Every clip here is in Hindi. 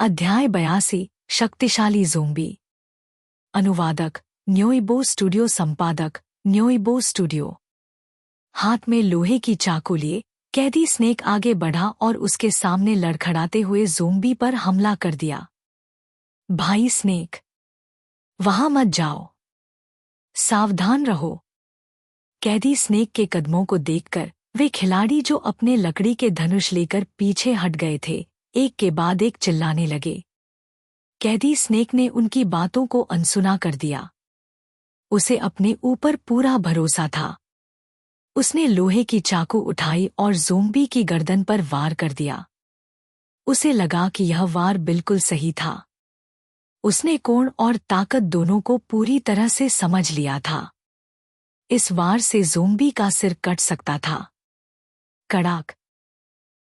अध्याय 82 शक्तिशाली ज़ोंबी। अनुवादक न्योइबो स्टूडियो। संपादक न्योइबो स्टूडियो। हाथ में लोहे की चाकू लिए कैदी स्नेक आगे बढ़ा और उसके सामने लड़खड़ाते हुए ज़ोंबी पर हमला कर दिया। भाई स्नेक, वहां मत जाओ, सावधान रहो। कैदी स्नेक के कदमों को देखकर वे खिलाड़ी जो अपने लकड़ी के धनुष लेकर पीछे हट गए थे, एक के बाद एक चिल्लाने लगे। कैदी स्नेक ने उनकी बातों को अनसुना कर दिया। उसे अपने ऊपर पूरा भरोसा था। उसने लोहे की चाकू उठाई और ज़ोंबी की गर्दन पर वार कर दिया। उसे लगा कि यह वार बिल्कुल सही था। उसने कोण और ताकत दोनों को पूरी तरह से समझ लिया था। इस वार से ज़ोंबी का सिर कट सकता था। कड़ाक!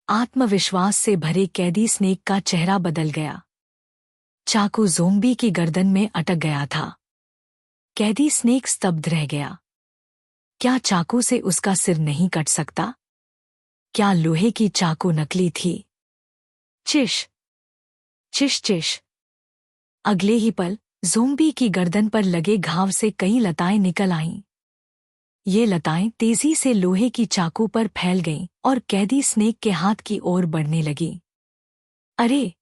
आत्मविश्वास से भरे कैदी स्नेक का चेहरा बदल गया। चाकू ज़ोंबी की गर्दन में अटक गया था। कैदी स्नेक स्तब्ध रह गया। क्या चाकू से उसका सिर नहीं कट सकता? क्या लोहे की चाकू नकली थी? चिश चिश चिश। अगले ही पल ज़ोंबी की गर्दन पर लगे घाव से कई लताएं निकल आईं। ये लताएं तेजी से लोहे की चाकू पर फैल गईं और कैदी स्नेक के हाथ की ओर बढ़ने लगीं। अरे,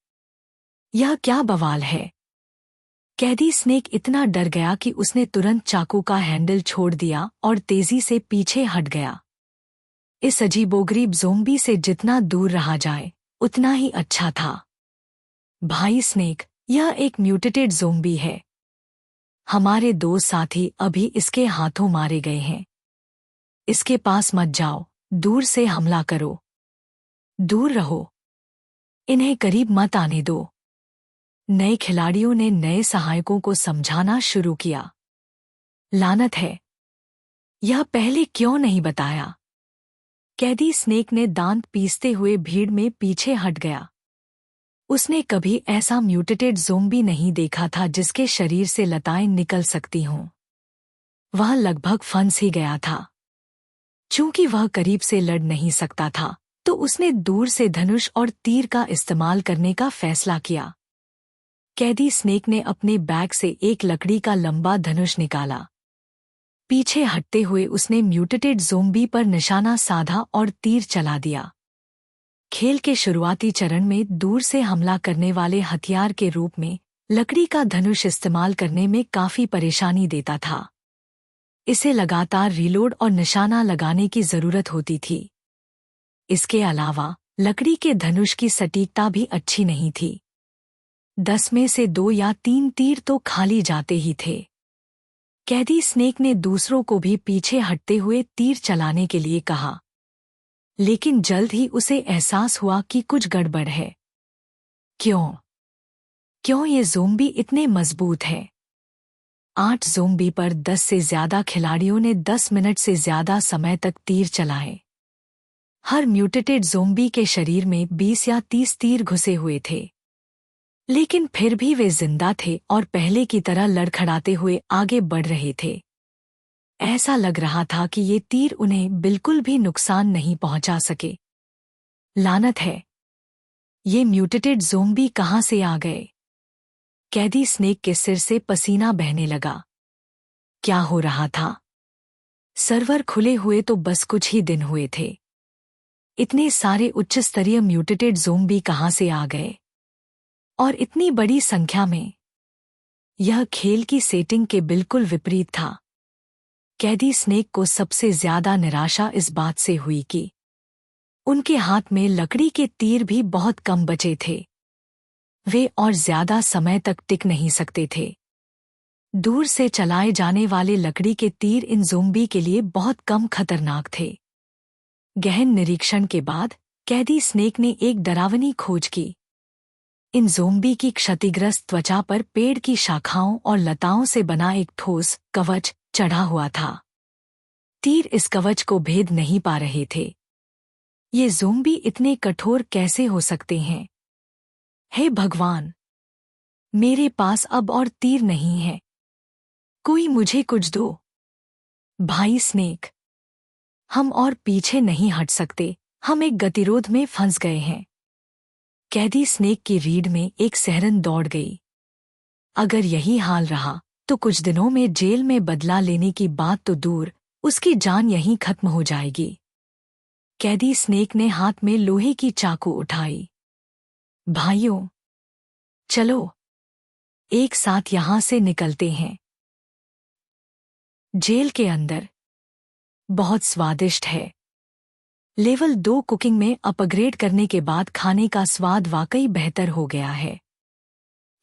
यह क्या बवाल है? कैदी स्नेक इतना डर गया कि उसने तुरंत चाकू का हैंडल छोड़ दिया और तेजी से पीछे हट गया। इस अजीबोगरीब ज़ोंबी से जितना दूर रहा जाए, उतना ही अच्छा था। भाई स्नेक, यह एक म्यूटेटेड ज़ोंबी है। हमारे दो साथी अभी इसके हाथों मारे गए हैं। इसके पास मत जाओ, दूर से हमला करो। दूर रहो। इन्हें करीब मत आने दो। नए खिलाड़ियों ने नए सहायकों को समझाना शुरू किया। लानत है, यह पहले क्यों नहीं बताया? कैदी स्नेक ने दांत पीसते हुए भीड़ में पीछे हट गया। उसने कभी ऐसा म्यूटेटेड ज़ोंबी नहीं देखा था जिसके शरीर से लताएं निकल सकती हों। वह लगभग फंस ही गया था। चूंकि वह करीब से लड़ नहीं सकता था, तो उसने दूर से धनुष और तीर का इस्तेमाल करने का फैसला किया। कैदी स्नेक ने अपने बैग से एक लकड़ी का लंबा धनुष निकाला। पीछे हटते हुए उसने म्यूटेटेड ज़ोंबी पर निशाना साधा और तीर चला दिया। खेल के शुरुआती चरण में दूर से हमला करने वाले हथियार के रूप में लकड़ी का धनुष इस्तेमाल करने में काफी परेशानी देता था। इसे लगातार रीलोड और निशाना लगाने की जरूरत होती थी। इसके अलावा लकड़ी के धनुष की सटीकता भी अच्छी नहीं थी। 10 में से 2 या 3 तीर तो खाली जाते ही थे। कैदी स्नेक ने दूसरों को भी पीछे हटते हुए तीर चलाने के लिए कहा, लेकिन जल्द ही उसे एहसास हुआ कि कुछ गड़बड़ है। क्यों ये ज़ोंबी इतने मजबूत है? 8 ज़ोंबी पर 10 से ज्यादा खिलाड़ियों ने 10 मिनट से ज्यादा समय तक तीर चलाए। हर म्यूटेटेड ज़ोंबी के शरीर में 20 या 30 तीर घुसे हुए थे। लेकिन फिर भी वे जिंदा थे और पहले की तरह लड़खड़ाते हुए आगे बढ़ रहे थे। ऐसा लग रहा था कि ये तीर उन्हें बिल्कुल भी नुकसान नहीं पहुंचा सके। लानत है, ये म्यूटेटेड ज़ोंबी कहां से आ गए? कैदी स्नेक के सिर से पसीना बहने लगा। क्या हो रहा था? सर्वर खुले हुए तो बस कुछ ही दिन हुए थे। इतने सारे उच्च स्तरीय म्यूटेटेड ज़ोंबी कहां से आ गए? और इतनी बड़ी संख्या में? यह खेल की सेटिंग के बिल्कुल विपरीत था। कैदी स्नेक को सबसे ज्यादा निराशा इस बात से हुई कि उनके हाथ में लकड़ी के तीर भी बहुत कम बचे थे। वे और ज्यादा समय तक टिक नहीं सकते थे। दूर से चलाए जाने वाले लकड़ी के तीर इन ज़ोंबी के लिए बहुत कम खतरनाक थे। गहन निरीक्षण के बाद कैदी स्नेक ने एक डरावनी खोज की। इन ज़ोंबी की क्षतिग्रस्त त्वचा पर पेड़ की शाखाओं और लताओं से बना एक ठोस कवच चढ़ा हुआ था। तीर इस कवच को भेद नहीं पा रहे थे। ये ज़ोंबी इतने कठोर कैसे हो सकते हैं? हे भगवान! मेरे पास अब और तीर नहीं है। कोई मुझे कुछ दो। भाई स्नेक, हम और पीछे नहीं हट सकते, हम एक गतिरोध में फंस गए हैं। कैदी स्नेक की रीढ़ में एक सिहरन दौड़ गई। अगर यही हाल रहा तो कुछ दिनों में जेल में बदला लेने की बात तो दूर, उसकी जान यहीं खत्म हो जाएगी। कैदी स्नेक ने हाथ में लोहे की चाकू उठाई। भाइयों, चलो एक साथ यहां से निकलते हैं। जेल के अंदर बहुत स्वादिष्ट है। लेवल 2 कुकिंग में अपग्रेड करने के बाद खाने का स्वाद वाकई बेहतर हो गया है।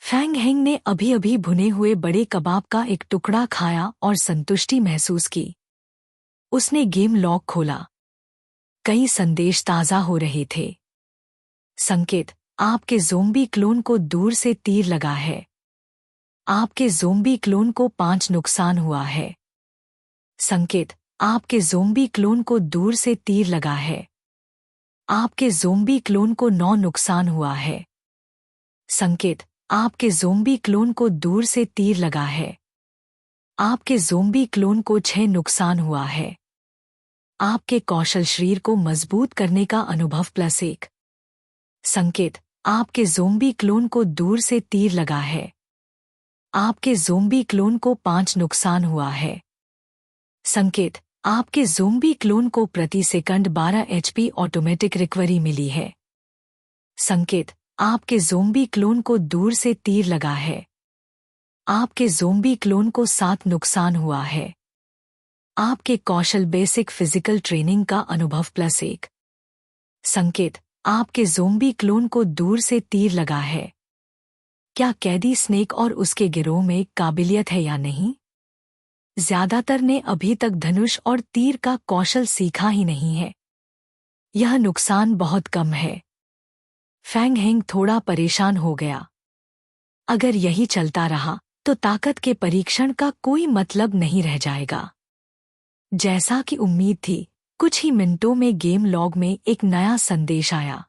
फैंग हेंग ने अभी अभी भुने हुए बड़े कबाब का एक टुकड़ा खाया और संतुष्टि महसूस की। उसने गेम लॉग खोला। कई संदेश ताज़ा हो रहे थे। संकेत, आपके ज़ोंबी क्लोन को दूर से तीर लगा है। आपके ज़ोंबी क्लोन को 5 नुकसान हुआ है। संकेत, आपके ज़ोंबी क्लोन को दूर से तीर लगा है। आपके ज़ोंबी क्लोन को 9 नुकसान हुआ है। संकेत, आपके ज़ोंबी क्लोन को दूर से तीर लगा है। आपके ज़ोंबी क्लोन को 6 नुकसान हुआ है। आपके कौशल शरीर को मजबूत करने का अनुभव +1। संकेत, आपके ज़ोंबी क्लोन को दूर से तीर लगा है। आपके ज़ोंबी क्लोन को 5 नुकसान हुआ है। संकेत, आपके ज़ोंबी क्लोन को प्रति सेकंड 12 HP ऑटोमेटिक रिकवरी मिली है। संकेत, आपके ज़ोंबी क्लोन को दूर से तीर लगा है। आपके ज़ोंबी क्लोन को 7 नुकसान हुआ है। आपके कौशल बेसिक फिजिकल ट्रेनिंग का अनुभव +1। संकेत, आपके ज़ोंबी क्लोन को दूर से तीर लगा है। क्या कैदी स्नेक और उसके गिरोह में काबिलियत है या नहीं? ज्यादातर ने अभी तक धनुष और तीर का कौशल सीखा ही नहीं है। यह नुकसान बहुत कम है। फैंग हेंग थोड़ा परेशान हो गया। अगर यही चलता रहा तो ताकत के परीक्षण का कोई मतलब नहीं रह जाएगा। जैसा कि उम्मीद थी, कुछ ही मिनटों में गेम लॉग में एक नया संदेश आया।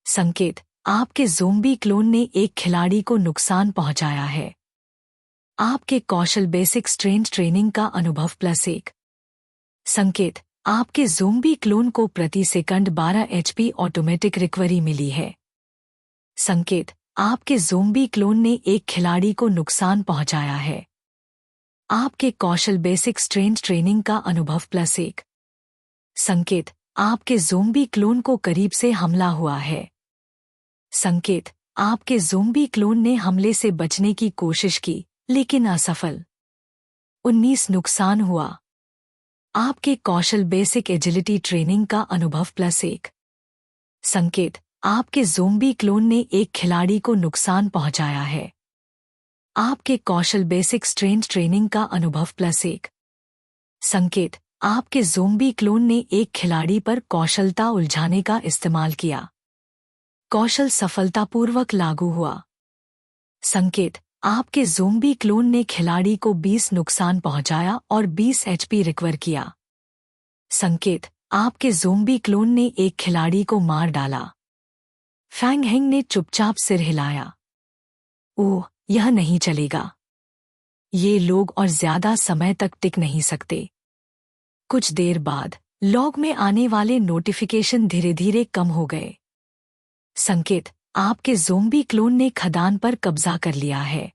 संकेत, आपके ज़ोंबी क्लोन ने एक खिलाड़ी को नुकसान पहुंचाया है। आपके कौशल बेसिक स्ट्रेंथ ट्रेनिंग का अनुभव +1। संकेत, आपके ज़ोंबी क्लोन को प्रति सेकंड 12 HP ऑटोमेटिक रिकवरी मिली है। संकेत, आपके ज़ोंबी क्लोन ने एक खिलाड़ी को नुकसान पहुंचाया है। आपके कौशल बेसिक स्ट्रेंथ ट्रेनिंग का अनुभव +1। संकेत, आपके ज़ोंबी क्लोन को करीब से हमला हुआ है। संकेत, आपके ज़ोंबी क्लोन ने हमले से बचने की कोशिश की लेकिन असफल। 19 नुकसान हुआ। आपके कौशल बेसिक एजिलिटी ट्रेनिंग का अनुभव +1। संकेत, आपके ज़ोंबी क्लोन ने एक खिलाड़ी को नुकसान पहुंचाया है। आपके कौशल बेसिक स्ट्रेंथ ट्रेनिंग का अनुभव +1। संकेत, आपके ज़ोंबी क्लोन ने एक खिलाड़ी पर कौशलता उलझाने का इस्तेमाल किया। कौशल सफलतापूर्वक लागू हुआ। संकेत, आपके ज़ोंबी क्लोन ने खिलाड़ी को 20 नुकसान पहुंचाया और 20 HP रिकवर किया। संकेत, आपके ज़ोंबी क्लोन ने एक खिलाड़ी को मार डाला। फैंग हेंग ने चुपचाप सिर हिलाया। ओह, यह नहीं चलेगा। ये लोग और ज्यादा समय तक टिक नहीं सकते। कुछ देर बाद लॉग में आने वाले नोटिफिकेशन धीरे धीरे कम हो गए। संकेत, आपके ज़ोंबी क्लोन ने खदान पर कब्जा कर लिया है।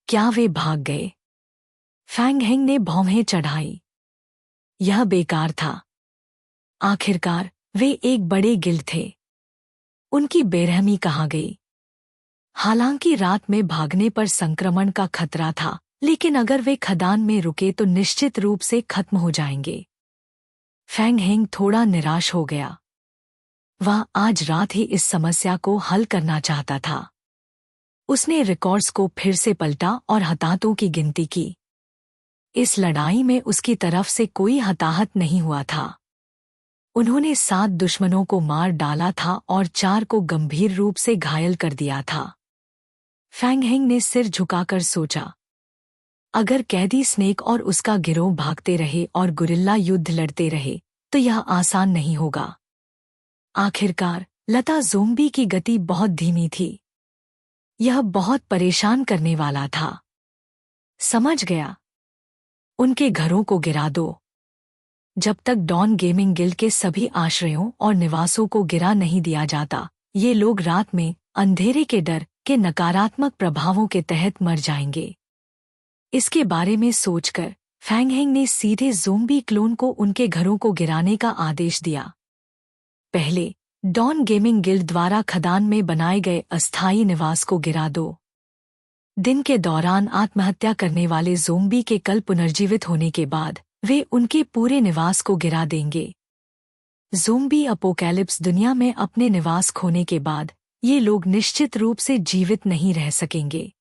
क्या वे भाग गए? फैंग हेंग ने भौहें चढ़ाई। यह बेकार था। आखिरकार वे एक बड़े गिल्ड थे। उनकी बेरहमी कहाँ गई? हालांकि रात में भागने पर संक्रमण का खतरा था, लेकिन अगर वे खदान में रुके तो निश्चित रूप से खत्म हो जाएंगे। फैंग हेंग थोड़ा निराश हो गया। वह आज रात ही इस समस्या को हल करना चाहता था। उसने रिकॉर्ड्स को फिर से पलटा और हताहतों की गिनती की। इस लड़ाई में उसकी तरफ से कोई हताहत नहीं हुआ था। उन्होंने 7 दुश्मनों को मार डाला था और 4 को गंभीर रूप से घायल कर दिया था। फैंग हेंग ने सिर झुकाकर सोचा, अगर कैदी स्नेक और उसका गिरोह भागते रहे और गुरिल्ला युद्ध लड़ते रहे तो यह आसान नहीं होगा। आखिरकार लता ज़ोंबी की गति बहुत धीमी थी। यह बहुत परेशान करने वाला था। समझ गया। उनके घरों को गिरा दो। जब तक डॉन गेमिंग गिल्ड के सभी आश्रयों और निवासों को गिरा नहीं दिया जाता, ये लोग रात में अंधेरे के डर के नकारात्मक प्रभावों के तहत मर जाएंगे। इसके बारे में सोचकर फैंग हेंग ने सीधे ज़ोंबी क्लोन को उनके घरों को गिराने का आदेश दिया। पहले डॉन गेमिंग गिल्ड द्वारा खदान में बनाए गए अस्थायी निवास को गिरा दो। दिन के दौरान आत्महत्या करने वाले ज़ोंबी के कल पुनर्जीवित होने के बाद वे उनके पूरे निवास को गिरा देंगे। ज़ोंबी अपोकैलिप्स दुनिया में अपने निवास खोने के बाद ये लोग निश्चित रूप से जीवित नहीं रह सकेंगे।